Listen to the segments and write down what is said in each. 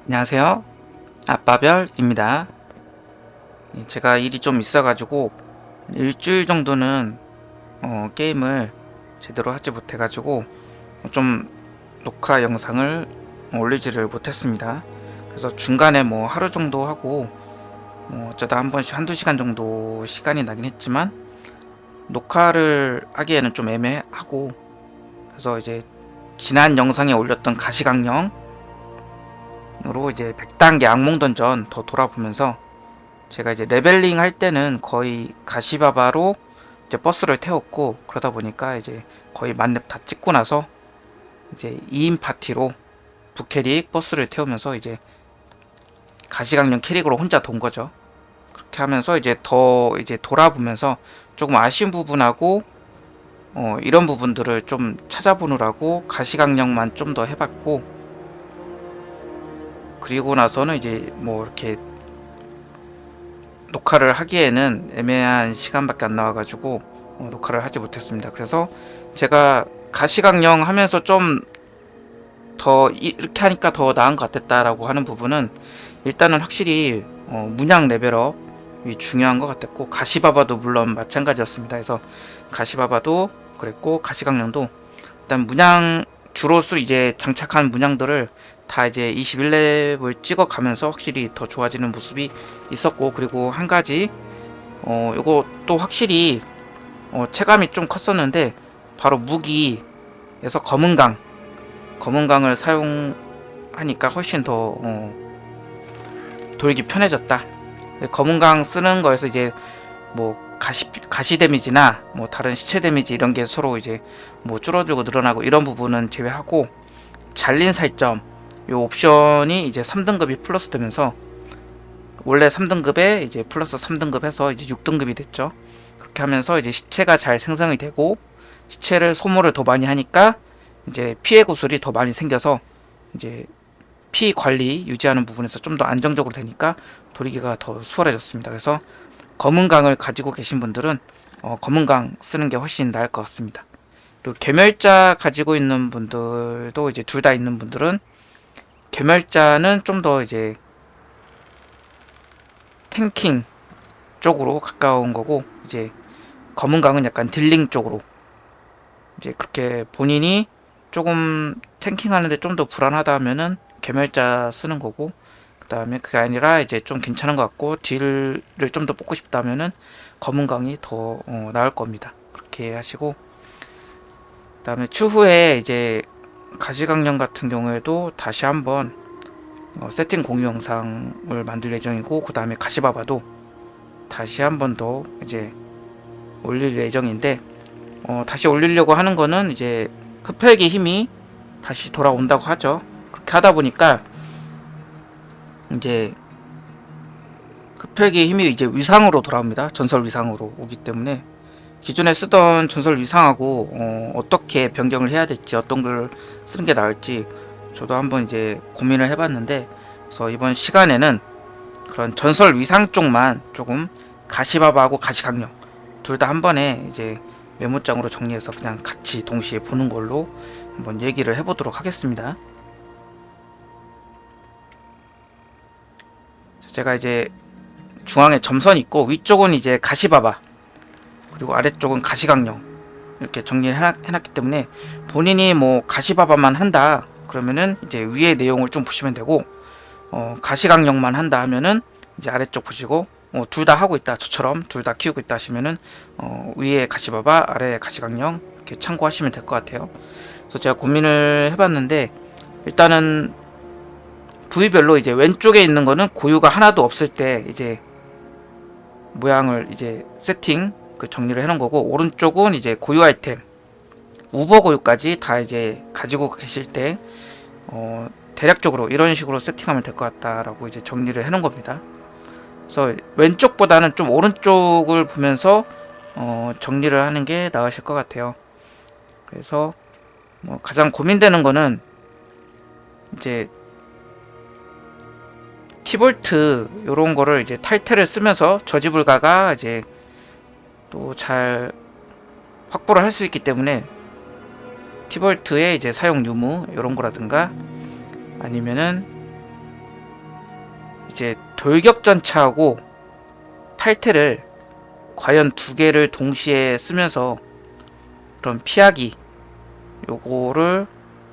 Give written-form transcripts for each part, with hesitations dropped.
안녕하세요. 아빠별입니다. 제가 일이 좀 있어가지고 일주일 정도는 게임을 제대로 하지 못해가지고 좀 녹화 영상을 올리지를 못했습니다. 그래서 중간에 뭐 하루 정도 하고 어쩌다 한 번씩 한두 시간 정도 시간이 나긴 했지만 녹화를 하기에는 좀 애매하고, 그래서 이제 지난 영상에 올렸던 가시강령 으로 이제 100단계 악몽던전 더 돌아보면서, 제가 이제 레벨링 할 때는 거의 가시바바로 이제 버스를 태웠고, 그러다 보니까 이제 거의 만렙 다 찍고 나서 이제 2인 파티로 부캐릭 버스를 태우면서 이제 가시강령 캐릭으로 혼자 돈 거죠. 그렇게 하면서 이제 더 이제 돌아보면서 조금 아쉬운 부분하고 이런 부분들을 좀 찾아보느라고 가시강령만 좀 더 해봤고, 그리고 나서는 이제 뭐 이렇게 녹화를 하기에는 애매한 시간밖에 안 나와가지고 녹화를 하지 못했습니다. 그래서 제가 가시강령 하면서 좀 더 이렇게 하니까 더 나은 것 같았다라고 하는 부분은, 일단은 확실히 문양 레벨업이 중요한 것 같았고, 가시바바도 물론 마찬가지였습니다. 그래서 가시바바도 그랬고 가시강령도 일단 문양 주로서 이제 장착한 문양들을 다 이제 21렙을 찍어가면서 확실히 더 좋아지는 모습이 있었고, 그리고 한 가지 요거 또 확실히 체감이 좀 컸었는데, 바로 무기에서 검은강을 사용하니까 훨씬 더 돌기 편해졌다. 검은강 쓰는 거에서 이제 뭐 가시 데미지나 뭐 다른 시체 데미지 이런 게 서로 이제 뭐 줄어들고 늘어나고 이런 부분은 제외하고, 잘린 살점 요 옵션이 이제 3등급이 플러스 되면서, 원래 3등급에 이제 플러스 3등급 해서 이제 6등급이 됐죠. 그렇게 하면서 이제 시체가 잘 생성이 되고, 시체를 소모를 더 많이 하니까 이제 피해 구슬이 더 많이 생겨서 이제 피 관리 유지하는 부분에서 좀 더 안정적으로 되니까 돌리기가 더 수월해졌습니다. 그래서 검은강을 가지고 계신 분들은 검은강 쓰는 게 훨씬 나을 것 같습니다. 그리고 괴멸자 가지고 있는 분들도 이제 둘 다 있는 분들은, 괴멸자는 좀 더 이제 탱킹 쪽으로 가까운 거고, 이제 검은강은 약간 딜링 쪽으로, 이제 그렇게 본인이 조금 탱킹하는데 좀 더 불안하다 하면은 괴멸자 쓰는 거고, 그 다음에 그게 아니라 이제 좀 괜찮은 것 같고 딜을 좀 더 뽑고 싶다 하면은 검은강이 더 나을 겁니다. 그렇게 하시고, 그 다음에 추후에 이제 가시강령 같은 경우에도 다시 한번 세팅 공유 영상을 만들 예정이고, 그 다음에 가시바바도 다시 한번 더 이제 올릴 예정인데, 다시 올리려고 하는 거는 이제 흡혈기 힘이 다시 돌아온다고 하죠. 그렇게 하다 보니까 이제 흡혈기의 힘이 이제 위상으로 돌아옵니다. 전설 위상으로 오기 때문에 기존에 쓰던 전설 위상하고 어떻게 변경을 해야 될지, 어떤 걸 쓰는 게 나을지 저도 한번 이제 고민을 해봤는데, 그래서 이번 시간에는 그런 전설 위상 쪽만 조금, 가시바바하고 가시강령 둘 다 한 번에 이제 메모장으로 정리해서 그냥 같이 동시에 보는 걸로 한번 얘기를 해보도록 하겠습니다. 제가 이제 중앙에 점선이 있고 위쪽은 이제 가시바바, 그리고 아래쪽은 가시강령 이렇게 정리를 해놨기 때문에, 본인이 뭐 가시바바만 한다 그러면은 이제 위에 내용을 좀 보시면 되고, 가시강령만 한다 하면은 이제 아래쪽 보시고, 둘 다 하고 있다, 저처럼 둘 다 키우고 있다 하시면은 위에 가시바바 아래에 가시강령 이렇게 참고하시면 될 것 같아요. 그래서 제가 고민을 해봤는데, 일단은 부위별로 이제 왼쪽에 있는 거는 고유가 하나도 없을 때 이제 모양을 이제 세팅 정리를 해놓은 거고, 오른쪽은 이제 고유 아이템 우버 고유까지 다 이제 가지고 계실 때 대략적으로 이런 식으로 세팅하면 될 것 같다라고 이제 정리를 해놓은 겁니다. 그래서 왼쪽보다는 좀 오른쪽을 보면서 정리를 하는 게 나으실 것 같아요. 그래서 뭐 가장 고민되는 거는 이제 티볼트 요런 거를 이제 탈퇴를 쓰면서 저지불가가 이제 또 잘 확보를 할 수 있기 때문에, 티볼트의 이제 사용 유무 요런 거라든가, 아니면은 이제 돌격전차하고 탈퇴를 과연 두 개를 동시에 쓰면서 그런 피하기 요거를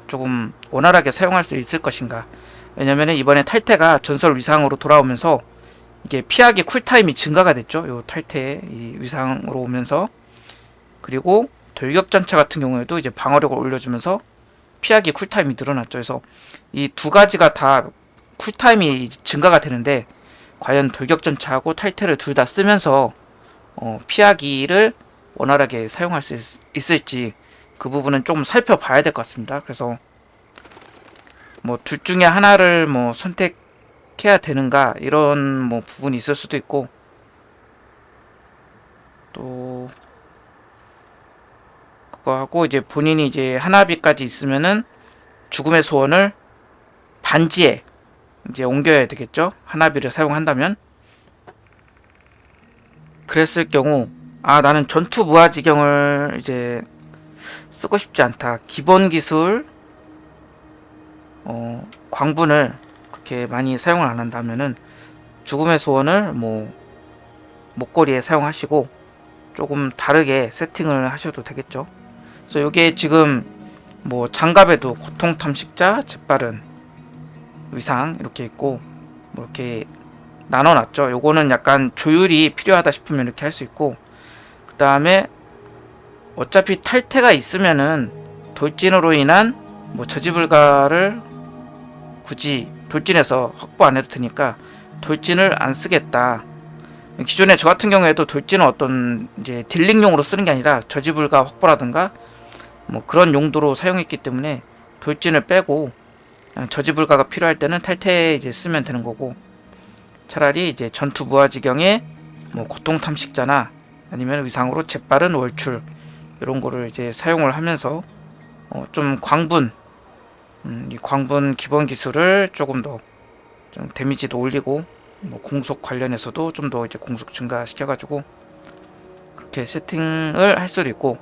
조금 원활하게 사용할 수 있을 것인가. 왜냐면은 이번에 탈퇴가 전설 위상으로 돌아오면서 이게 피하기 쿨타임이 증가가 됐죠. 요 탈퇴 이 위상으로 오면서. 그리고 돌격전차 같은 경우에도 이제 방어력을 올려주면서 피하기 쿨타임이 늘어났죠. 그래서 이 두 가지가 다 쿨타임이 증가가 되는데 과연 돌격전차하고 탈퇴를 둘 다 쓰면서 피하기를 원활하게 사용할 수 있을지 그 부분은 조금 살펴봐야 될 것 같습니다. 그래서 뭐 둘 중에 하나를 뭐 선택해야 되는가 이런 뭐 부분이 있을 수도 있고, 또 그거 하고 이제 본인이 이제 하나비까지 있으면은 죽음의 소원을 반지에 이제 옮겨야 되겠죠. 하나비를 사용한다면. 그랬을 경우 나는 전투 무아지경을 이제 쓰고 싶지 않다. 기본 기술 광분을 그렇게 많이 사용을 안 한다면은 죽음의 소원을 뭐 목걸이에 사용하시고 조금 다르게 세팅을 하셔도 되겠죠. 그래서 이게 지금 뭐 장갑에도 고통 탐식자, 재빠른 위상 이렇게 있고 뭐 이렇게 나눠놨죠. 요거는 약간 조율이 필요하다 싶으면 이렇게 할 수 있고, 그 다음에 어차피 탈퇴가 있으면은 돌진으로 인한 뭐 저지불가를 굳이 돌진해서 확보 안 해도 되니까 돌진을 안 쓰겠다. 기존에 저 같은 경우에도 돌진은 어떤 이제 딜링용으로 쓰는 게 아니라 저지불가 확보라든가 뭐 그런 용도로 사용했기 때문에 돌진을 빼고 저지불가가 필요할 때는 탈퇴 이제 쓰면 되는 거고, 차라리 이제 전투 무아지경에 뭐 고통 탐식자나 아니면 위상으로 재빠른 월출 이런 거를 이제 사용을 하면서 좀 광분, 이 광분 기본 기술을 조금 더 좀 데미지도 올리고 뭐 공속 관련해서도 좀 더 이제 공속 증가시켜가지고 그렇게 세팅을 할 수도 있고,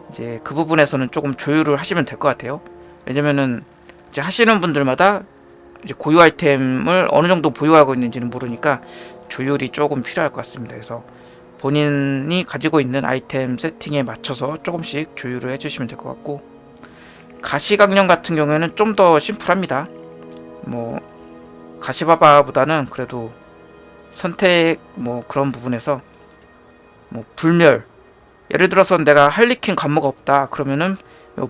이제 그 부분에서는 조금 조율을 하시면 될 것 같아요. 왜냐면은 이제 하시는 분들마다 이제 고유 아이템을 어느 정도 보유하고 있는지는 모르니까 조율이 조금 필요할 것 같습니다. 그래서 본인이 가지고 있는 아이템 세팅에 맞춰서 조금씩 조율을 해주시면 될 것 같고, 가시강령 같은 경우에는 좀 더 심플합니다. 뭐 가시바바보다는 그래도 선택 뭐 그런 부분에서 뭐 불멸, 예를 들어서 내가 할리퀸 감모가 없다 그러면은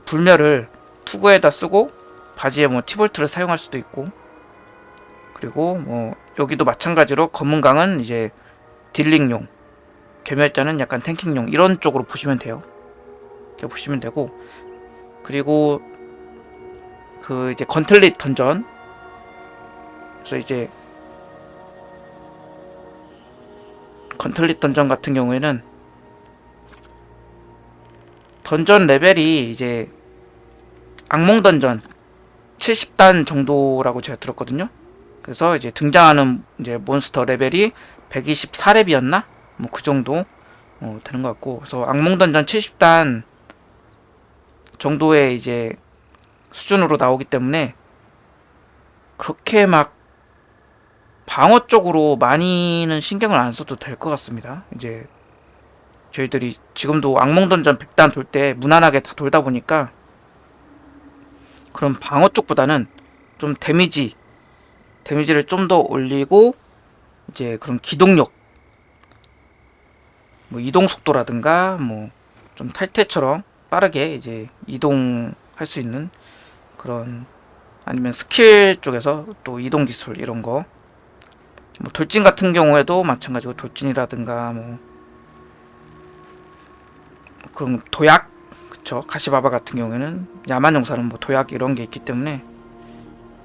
불멸을 투구에다 쓰고 바지에 뭐 티볼트를 사용할 수도 있고, 그리고 뭐 여기도 마찬가지로 검은강은 이제 딜링용, 괴멸자는 약간 탱킹용 이런 쪽으로 보시면 돼요. 이렇게 보시면 되고, 그리고 그 이제 건틀릿 던전, 그래서 이제 건틀릿 던전 같은 경우에는 던전 레벨이 이제 악몽 던전 70단 정도라고 제가 들었거든요. 그래서 이제 등장하는 이제 몬스터 레벨이 124렙이었나? 뭐 그 정도 되는 것 같고, 그래서 악몽 던전 70단 정도의 이제 수준으로 나오기 때문에 그렇게 막 방어 쪽으로 많이는 신경을 안 써도 될 것 같습니다. 이제 저희들이 지금도 악몽 던전 100단 돌 때 무난하게 다 돌다 보니까 그런 방어 쪽보다는 좀 데미지를 좀 더 올리고, 이제 그런 기동력, 뭐 이동 속도라든가 뭐 좀 탈퇴처럼 빠르게 이제 이동할 수 있는 그런, 아니면 스킬 쪽에서 또 이동 기술 이런 거, 뭐 돌진 같은 경우에도 마찬가지고 돌진이라든가 뭐 그런 도약, 그쵸, 가시바바 같은 경우에는 야만용사는 뭐 도약 이런 게 있기 때문에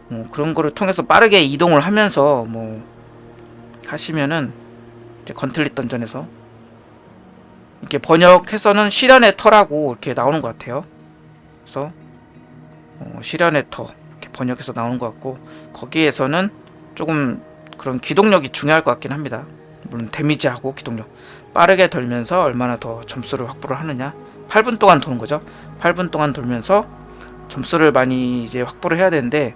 뭐 그런 거를 통해서 빠르게 이동을 하면서 뭐 하시면은 이제 건틀릿 던전에서 이렇게 번역해서는 시련의 터라고 이렇게 나오는 것 같아요. 그래서 시련의 터 이렇게 번역해서 나오는 것 같고, 거기에서는 조금 그런 기동력이 중요할 것 같긴 합니다. 물론 데미지하고 기동력 빠르게 돌면서 얼마나 더 점수를 확보를 하느냐, 8분 동안 도는 거죠. 8분 동안 돌면서 점수를 많이 이제 확보를 해야 되는데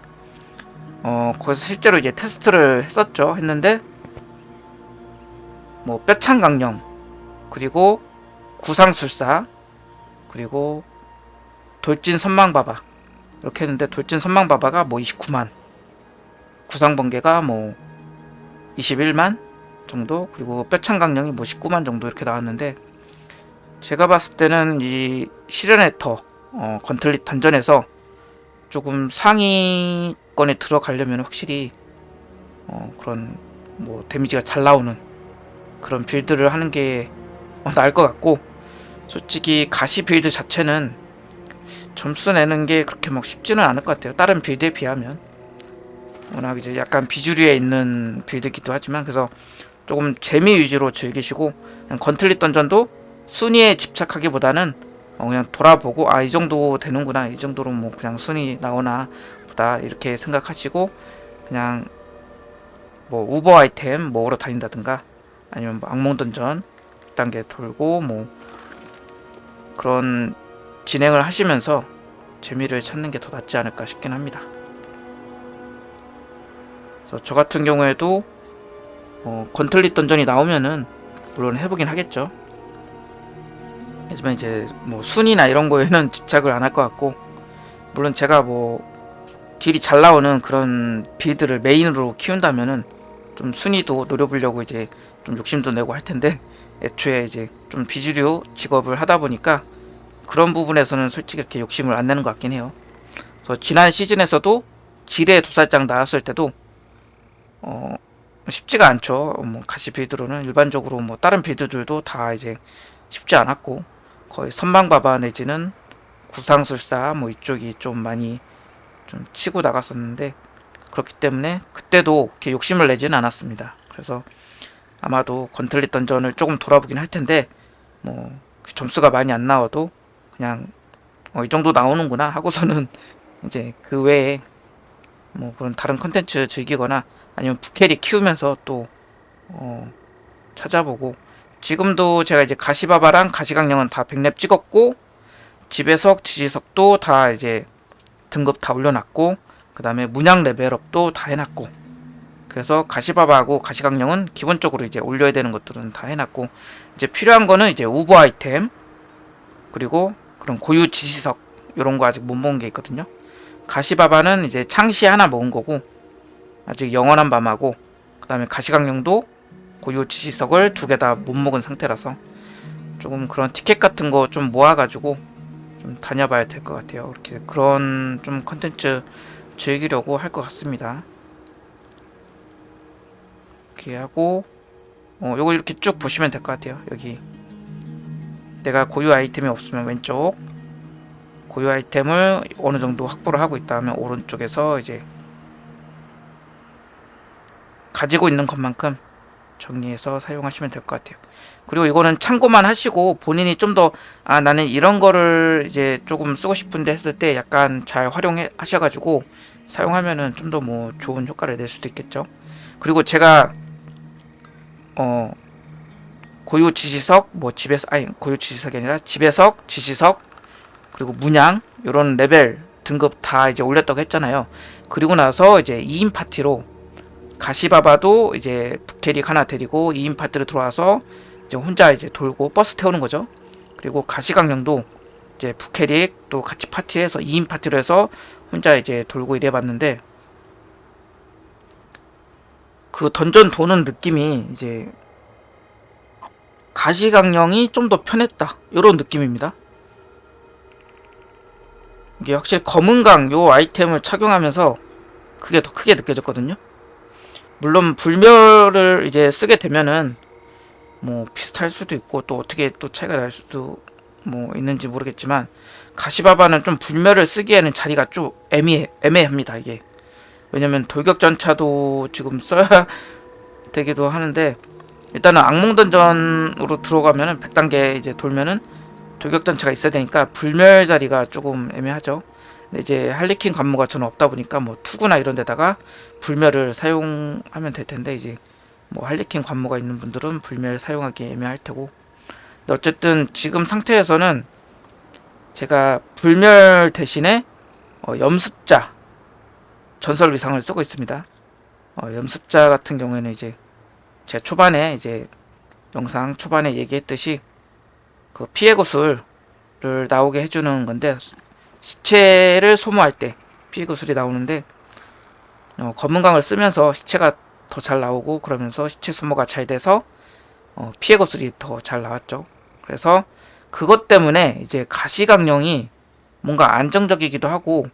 거기서 실제로 이제 테스트를 했는데 뭐 뼈창 강령, 그리고 구상술사, 그리고 돌진 선망바바 이렇게 했는데, 돌진 선망바바가 뭐 29만, 구상번개가 뭐 21만 정도, 그리고 뼈창 강령이 뭐 19만 정도 이렇게 나왔는데, 제가 봤을 때는 이 시르네터 건틀릿 던전에서 조금 상위권에 들어가려면 확실히 그런 뭐 데미지가 잘 나오는 그런 빌드를 하는 게 나을 것 같고, 솔직히 가시 빌드 자체는 점수 내는 게 그렇게 막 쉽지는 않을 것 같아요. 다른 빌드에 비하면 워낙 이제 약간 비주류에 있는 빌드기도 하지만, 그래서 조금 재미 위주로 즐기시고, 그냥 건틀릿 던전도 순위에 집착하기보다는 그냥 돌아보고, 이 정도 되는구나, 이 정도로 뭐 그냥 순위 나오나 보다 이렇게 생각하시고, 그냥 뭐 우버 아이템 먹으러 다닌다든가, 아니면 뭐 악몽 던전 1단계 돌고 뭐 그런 진행을 하시면서 재미를 찾는 게 더 낫지 않을까 싶긴 합니다. 그래서 저 같은 경우에도 건틀릿 던전이 나오면은 물론 해보긴 하겠죠. 하지만 이제 뭐 순위나 이런 거에는 집착을 안 할 것 같고, 물론 제가 뭐 딜이 잘 나오는 그런 빌드를 메인으로 키운다면은 좀 순위도 노려보려고 이제 좀 욕심도 내고 할 텐데, 애초에 이제 좀 비주류 직업을 하다 보니까 그런 부분에서는 솔직히 이렇게 욕심을 안 내는 것 같긴 해요. 그래서 지난 시즌에서도 지뢰 도살장 나왔을 때도 쉽지가 않죠. 뭐 가시 빌드로는 일반적으로 뭐 다른 빌드들도 다 이제 쉽지 않았고, 거의 선방바바 내지는 구상술사 뭐 이쪽이 좀 많이 좀 치고 나갔었는데, 그렇기 때문에 그때도 이렇게 욕심을 내지는 않았습니다. 그래서 아마도 건틀릿 던전을 조금 돌아보긴 할 텐데, 뭐 점수가 많이 안 나와도 그냥 이 정도 나오는구나 하고서는 이제 그 외에 뭐 그런 다른 컨텐츠 즐기거나, 아니면 부캐리 키우면서 또 찾아보고, 지금도 제가 이제 가시바바랑 가시강령은 다 100렙 찍었고, 지배석, 지지석도 다 이제 등급 다 올려놨고, 그 다음에 문양 레벨업도 다 해놨고, 그래서 가시바바하고 가시강령은 기본적으로 이제 올려야 되는 것들은 다 해놨고, 이제 필요한 거는 이제 우버 아이템, 그리고 그런 고유 지시석 요런 거 아직 못 먹은 게 있거든요. 가시바바는 이제 창시 하나 먹은 거고, 아직 영원한 밤하고, 그 다음에 가시강령도 고유 지시석을 2개 다 못 먹은 상태라서 조금 그런 티켓 같은 거 좀 모아가지고 좀 다녀봐야 될 것 같아요. 이렇게 그런 좀 컨텐츠 즐기려고 할 것 같습니다. 이렇게 하고 요거 이렇게 쭉 보시면 될 것 같아요. 여기 내가 고유 아이템이 없으면 왼쪽, 고유 아이템을 어느 정도 확보를 하고 있다 하면 오른쪽에서 이제 가지고 있는 것만큼 정리해서 사용하시면 될 것 같아요. 그리고 이거는 참고만 하시고, 본인이 좀 더 나는 이런 거를 이제 조금 쓰고 싶은데 했을 때 약간 잘 활용해 하셔가지고 사용하면은 좀 더 뭐 좋은 효과를 낼 수도 있겠죠. 그리고 제가 고유 지시석 뭐 집에서, 아니 고유 지시석이 아니라 지배석, 지시석, 그리고 문양 요런 레벨 등급 다 이제 올렸다고 했잖아요. 그리고 나서 이제 2인 파티로 가시바바도 이제 부캐릭 하나 데리고 2인 파티로 들어와서 이제 혼자 이제 돌고 버스 태우는 거죠. 그리고 가시강령도 이제 부캐릭 또 같이 파티해서 2인 파티로 해서 혼자 이제 돌고 이래봤는데, 그 던전 도는 느낌이 이제 가시강령이 좀 더 편했다 요런 느낌입니다. 이게 확실히 검은강 요 아이템을 착용하면서 그게 더 크게 느껴졌거든요. 물론 불멸을 이제 쓰게 되면은 뭐 비슷할 수도 있고, 또 어떻게 또 차이가 날 수도 뭐 있는지 모르겠지만, 가시바바는 좀 불멸을 쓰기에는 자리가 좀 애매합니다. 이게 왜냐면 돌격전차도 지금 써야 되기도 하는데, 일단은 악몽 던전으로 들어가면은 100단계 이제 돌면은 돌격전차가 있어야 되니까 불멸 자리가 조금 애매하죠. 근데 이제 할리퀸 관무가 저는 없다 보니까 뭐 투구나 이런 데다가 불멸을 사용하면 될 텐데, 이제 뭐 할리퀸 관무가 있는 분들은 불멸 사용하기 애매할 테고, 근데 어쨌든 지금 상태에서는 제가 불멸 대신에 염습자 전설 위상을 쓰고 있습니다. 염습자 같은 경우에는 이제 제가 초반에 이제 영상 초반에 얘기했듯이 그 피해 구슬을 나오게 해주는 건데, 시체를 소모할 때 피해 구슬이 나오는데 검은강을 쓰면서 시체가 더 잘 나오고, 그러면서 시체 소모가 잘 돼서 피해 구슬이 더 잘 나왔죠. 그래서 그것 때문에 이제 가시강령이 뭔가 안정적이기도 하고,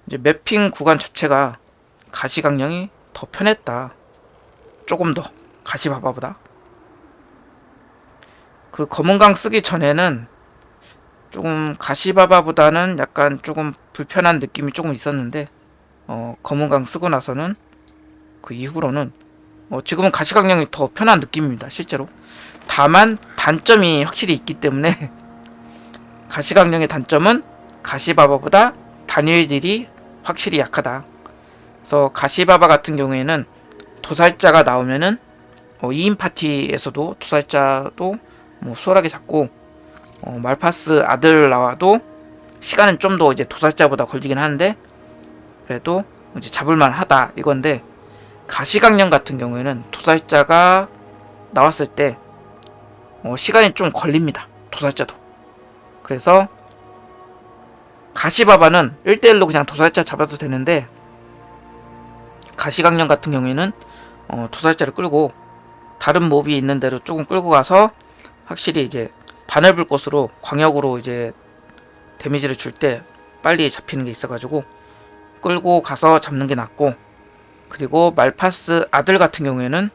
이제 매핑 구간 자체가 가시강령이 더 편했다. 조금 더 가시바바보다. 그 검은강 쓰기 전에는 조금 가시바바보다는 약간 조금 불편한 느낌이 조금 있었는데, 검은강 쓰고 나서는 그 이후로는 지금은 가시강령이 더 편한 느낌입니다, 실제로. 다만 단점이 확실히 있기 때문에 가시강령의 단점은 가시바바보다 단일딜이 확실히 약하다. 그래서 가시바바 같은 경우에는 도살자가 나오면은 2인 파티에서도 도살자도 뭐 수월하게 잡고, 말파스 아들 나와도 시간은 좀 더 이제 도살자보다 걸리긴 하는데 그래도 이제 잡을만 하다 이건데, 가시강령 같은 경우에는 도살자가 나왔을 때 시간이 좀 걸립니다, 도살자도. 그래서 가시바바는 1대1로 그냥 도살자 잡아도 되는데, 가시강령 같은 경우에는 도살자를 끌고 다른 몹이 있는 데로 조금 끌고 가서 확실히 이제 바늘불꽃으로 광역으로 이제 데미지를 줄 때 빨리 잡히는 게 있어가지고 끌고 가서 잡는 게 낫고, 그리고 말파스 아들 같은 경우에는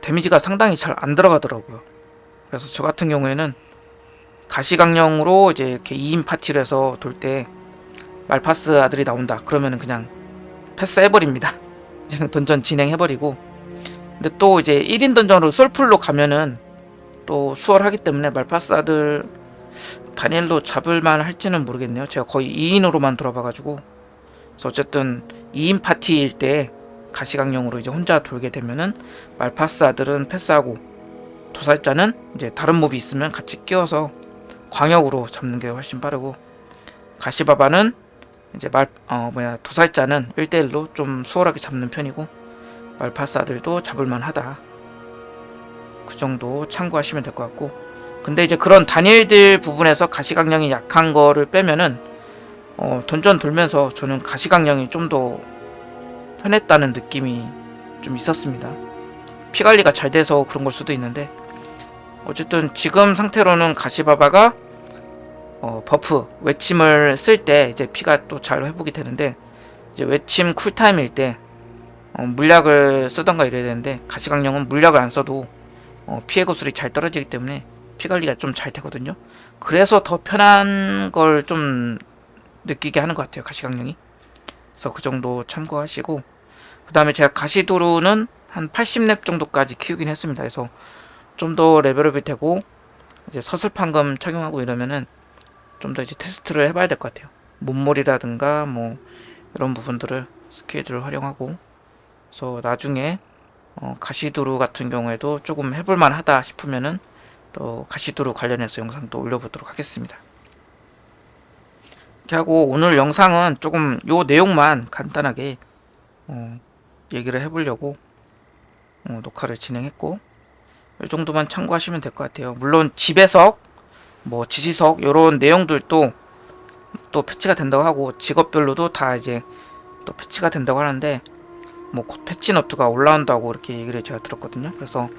데미지가 상당히 잘 안 들어가더라고요. 그래서 저 같은 경우에는 가시강령으로 이제 이렇게 2인 파티를 해서 돌 때 말파스 아들이 나온다 그러면은 그냥 패스해버립니다. 그냥 던전 진행해버리고. 근데 또 이제 1인 던전으로 솔풀로 가면은 또 수월하기 때문에 말파스 아들 다니엘로 잡을만 할지는 모르겠네요. 제가 거의 2인으로만 돌아봐가지고. 그래서 어쨌든 2인 파티일 때 가시강령으로 이제 혼자 돌게 되면은 말파스 아들은 패스하고, 도살자는 이제 다른 몹이 있으면 같이 끼워서 광역으로 잡는 게 훨씬 빠르고, 가시바바는 이제 도살자는 1대1로 좀 수월하게 잡는 편이고, 말파스 아들도 잡을만 하다. 그 정도 참고하시면 될 것 같고, 근데 이제 그런 단일들 부분에서 가시강령이 약한 거를 빼면은 던전 돌면서 저는 가시강령이 좀 더 편했다는 느낌이 좀 있었습니다. 피관리가 잘 돼서 그런 걸 수도 있는데, 어쨌든 지금 상태로는 가시바바가 버프 외침을 쓸 때 이제 피가 또 잘 회복이 되는데, 이제 외침 쿨타임일 때 물약을 쓰던가 이래야 되는데, 가시강령은 물약을 안 써도 피해 구슬이 잘 떨어지기 때문에 피관리가 좀 잘 되거든요. 그래서 더 편한 걸 좀 느끼게 하는 것 같아요, 가시강령이. 그래서 그 정도 참고하시고, 그 다음에 제가 가시두루는 한 80렙 정도까지 키우긴 했습니다. 그래서 좀 더 레벨업이 되고 이제 서슬판금 착용하고 이러면은 좀 더 이제 테스트를 해봐야 될 것 같아요. 몸몰이라든가 뭐 이런 부분들을 스킬들을 활용하고, 그래서 나중에 가시두루 같은 경우에도 조금 해볼만 하다 싶으면은 또 가시두루 관련해서 영상도 올려보도록 하겠습니다. 이렇게 하고 오늘 영상은 조금 요 내용만 간단하게 얘기를 해보려고 녹화를 진행했고, 이 정도만 참고하시면 될 것 같아요. 물론 지배석, 뭐 지시석 이런 내용들도 또 패치가 된다고 하고, 직업별로도 다 이제 또 패치가 된다고 하는데, 뭐 곧 패치노트가 올라온다고 이렇게 얘기를 제가 들었거든요. 그래서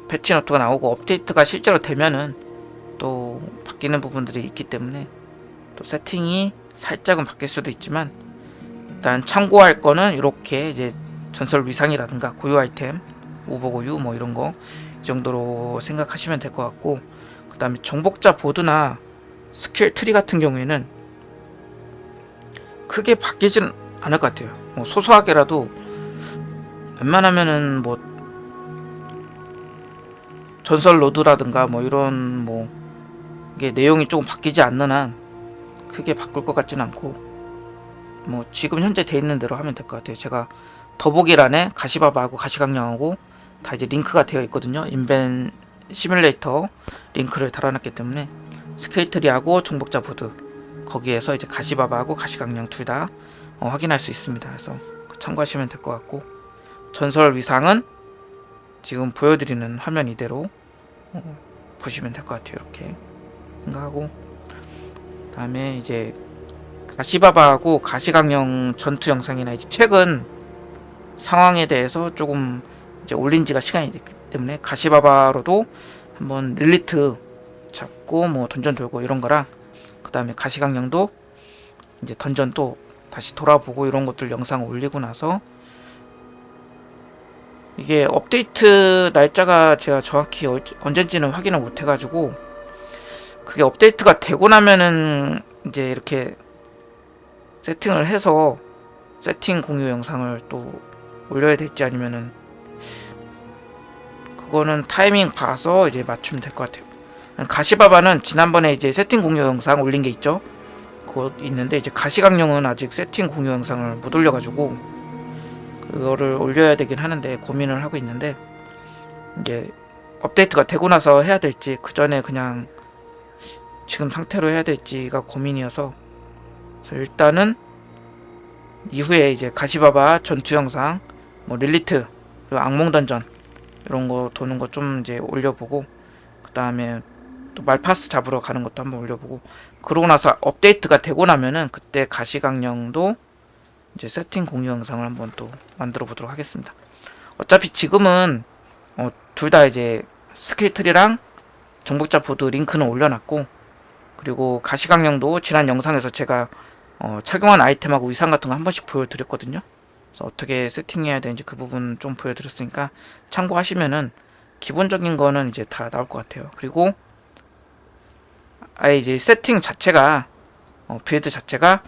패치노트가 나오고 업데이트가 실제로 되면은 또 바뀌는 부분들이 있기 때문에 또 세팅이 살짝은 바뀔 수도 있지만, 일단 참고할 거는 이렇게 이제 전설 위상이라든가 고유 아이템, 우보고유 뭐 이런 거 이 정도로 생각하시면 될 것 같고, 그 다음에 정복자 보드나 스킬 트리 같은 경우에는 크게 바뀌지는 않을 것 같아요. 뭐 소소하게라도 웬만하면은 뭐 전설 로드라든가 뭐 이런 뭐 이게 내용이 조금 바뀌지 않는 한 크게 바꿀 것 같지는 않고, 뭐 지금 현재 돼 있는 대로 하면 될 것 같아요. 제가 더보기란에 가시바바하고 가시강령하고 다 이제 링크가 되어 있거든요. 인벤 시뮬레이터 링크를 달아놨기 때문에 스케이트리하고 정복자 보드 거기에서 이제 가시바바하고 가시강령 둘 다 확인할 수 있습니다. 그래서 참고하시면 될 것 같고, 전설 위상은 지금 보여드리는 화면 이대로 보시면 될 것 같아요. 이렇게 생각하고, 다음에 이제 가시바바하고 가시강령 전투 영상이나 이제 최근 상황에 대해서 조금 이제 올린 지가 시간이 됐기 때문에 가시바바로도 한번 릴리트 잡고 뭐 던전 돌고 이런 거랑, 그 다음에 가시강령도 이제 던전 또 다시 돌아보고 이런 것들 영상 올리고 나서, 이게 업데이트 날짜가 제가 정확히 언젠지는 확인을 못 해가지고, 그게 업데이트가 되고 나면은 이제 이렇게 세팅을 해서 세팅 공유 영상을 또 올려야 될지, 아니면은 그거는 타이밍 봐서 이제 맞추면 될 것 같아요. 가시바바는 지난번에 이제 세팅 공유 영상 올린 게 있죠. 그거 있는데, 이제 가시강령은 아직 세팅 공유 영상을 못 올려가지고 그거를 올려야 되긴 하는데 고민을 하고 있는데, 이게 업데이트가 되고 나서 해야 될지 그 전에 그냥 지금 상태로 해야 될지가 고민이어서, 일단은 이후에 이제 가시바바 전투 영상, 뭐 릴리트, 그리고 악몽 던전 이런 거 도는 거 좀 이제 올려보고, 그 다음에 또 말파스 잡으러 가는 것도 한번 올려보고, 그러고 나서 업데이트가 되고 나면은 그때 가시강령도 이제 세팅 공유 영상을 한번 또 만들어 보도록 하겠습니다. 어차피 지금은 둘 다 이제 스킬트리랑 정복자 보드 링크는 올려놨고, 그리고 가시강령도 지난 영상에서 제가 착용한 아이템하고 의상 같은 거 한 번씩 보여드렸거든요. 그래서 어떻게 세팅해야 되는지 그 부분 좀 보여드렸으니까 참고하시면은 기본적인 거는 이제 다 나올 것 같아요. 그리고 아예 이제 세팅 자체가 빌드 자체가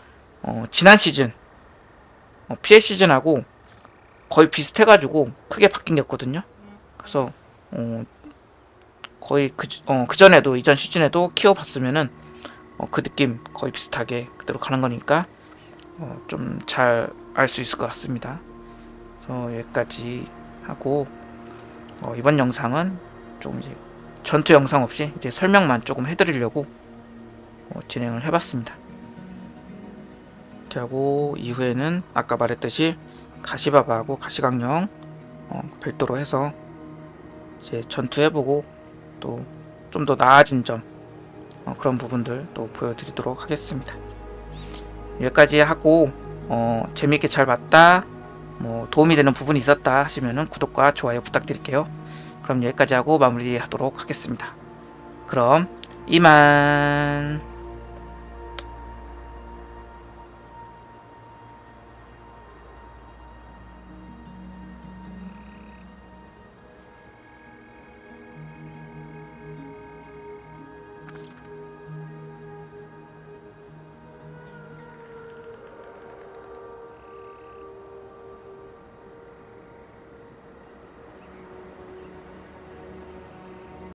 지난 시즌 PL 시즌하고 거의 비슷해가지고 크게 바뀐 게 없거든요. 그래서 거의 그 전에도 이전 시즌에도 키워봤으면은 그 느낌 거의 비슷하게 그대로 가는 거니까 좀 잘 알 수 있을 것 같습니다. 그래서 여기까지 하고, 이번 영상은 좀 이제 전투 영상 없이 이제 설명만 조금 해드리려고 진행을 해봤습니다. 이렇게 하고, 이후에는 아까 말했듯이 가시바바하고 가시강령 별도로 해서 이제 전투해보고, 또 좀 더 나아진 점, 그런 부분들 또 보여드리도록 하겠습니다. 여기까지 하고, 재미있게 잘 봤다, 뭐 도움이 되는 부분이 있었다 하시면은 구독과 좋아요 부탁드릴게요. 그럼 여기까지 하고 마무리하도록 하겠습니다. 그럼 이만.